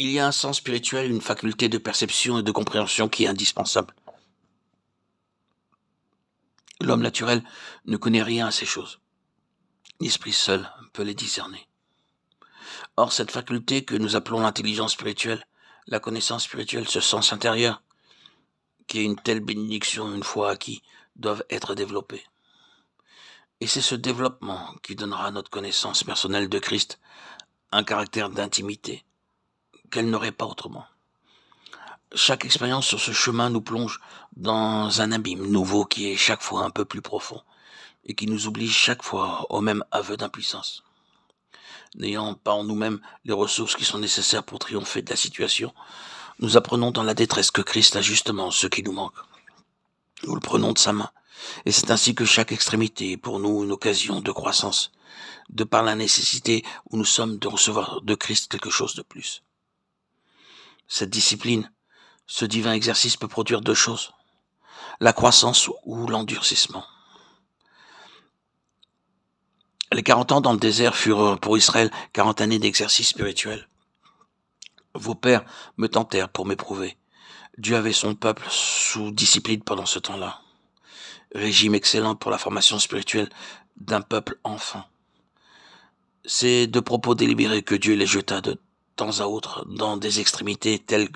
Il y a un sens spirituel, une faculté de perception et de compréhension qui est indispensable. L'homme naturel ne connaît rien à ces choses. L'esprit seul peut les discerner. Or, cette faculté que nous appelons l'intelligence spirituelle, la connaissance spirituelle, ce sens intérieur, qui est une telle bénédiction une fois acquis, doivent être développés. Et c'est ce développement qui donnera à notre connaissance personnelle de Christ un caractère d'intimité qu'elle n'aurait pas autrement. Chaque expérience sur ce chemin nous plonge dans un abîme nouveau qui est chaque fois un peu plus profond et qui nous oblige chaque fois au même aveu d'impuissance. N'ayant pas en nous-mêmes les ressources qui sont nécessaires pour triompher de la situation, nous apprenons dans la détresse que Christ a justement ce qui nous manque. Nous le prenons de sa main, et c'est ainsi que chaque extrémité est pour nous une occasion de croissance, de par la nécessité où nous sommes de recevoir de Christ quelque chose de plus. Cette discipline, ce divin exercice peut produire deux choses, la croissance ou l'endurcissement. Les 40 ans dans le désert furent pour Israël 40 années d'exercice spirituel. Vos pères me tentèrent pour m'éprouver. Dieu avait son peuple sous discipline pendant ce temps-là. Régime excellent pour la formation spirituelle d'un peuple enfant. C'est de propos délibérés que Dieu les jeta de temps à autre dans des extrémités telles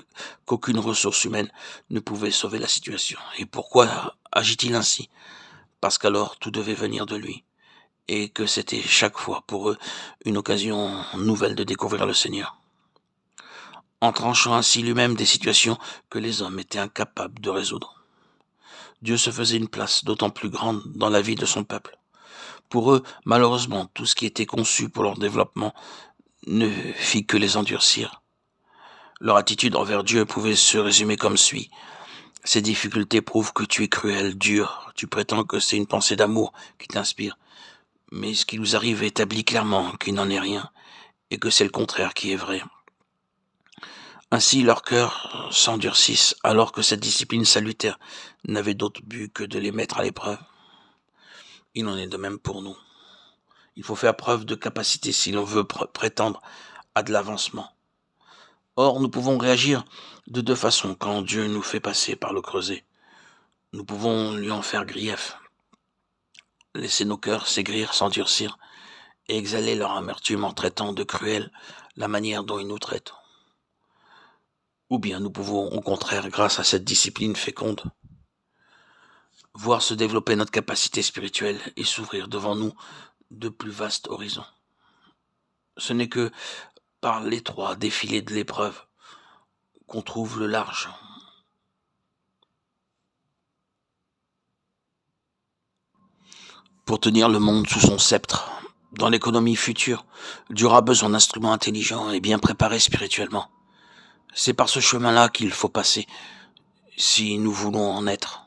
qu'aucune ressource humaine ne pouvait sauver la situation. Et pourquoi agit-il ainsi ? Parce qu'alors tout devait venir de lui, et que c'était chaque fois pour eux une occasion nouvelle de découvrir le Seigneur. En tranchant ainsi lui-même des situations que les hommes étaient incapables de résoudre. Dieu se faisait une place d'autant plus grande dans la vie de son peuple. Pour eux, malheureusement, tout ce qui était conçu pour leur développement ne fit que les endurcir. Leur attitude envers Dieu pouvait se résumer comme suit. Ces difficultés prouvent que tu es cruel, dur, tu prétends que c'est une pensée d'amour qui t'inspire. Mais ce qui nous arrive établit clairement qu'il n'en est rien, et que c'est le contraire qui est vrai. Ainsi leurs cœurs s'endurcissent, alors que cette discipline salutaire n'avait d'autre but que de les mettre à l'épreuve. Il en est de même pour nous. Il faut faire preuve de capacité si l'on veut prétendre à de l'avancement. Or, nous pouvons réagir de deux façons quand Dieu nous fait passer par le creuset. Nous pouvons lui en faire grief, laisser nos cœurs s'aigrir, s'endurcir, et exhaler leur amertume en traitant de cruelle la manière dont ils nous traitent. Ou bien nous pouvons, au contraire, grâce à cette discipline féconde, voir se développer notre capacité spirituelle et s'ouvrir devant nous de plus vastes horizons. Ce n'est que par l'étroit défilé de l'épreuve qu'on trouve le large. Pour tenir le monde sous son sceptre, dans l'économie future, Dieu aura besoin d'instruments intelligents et bien préparés spirituellement. C'est par ce chemin-là qu'il faut passer, si nous voulons en être.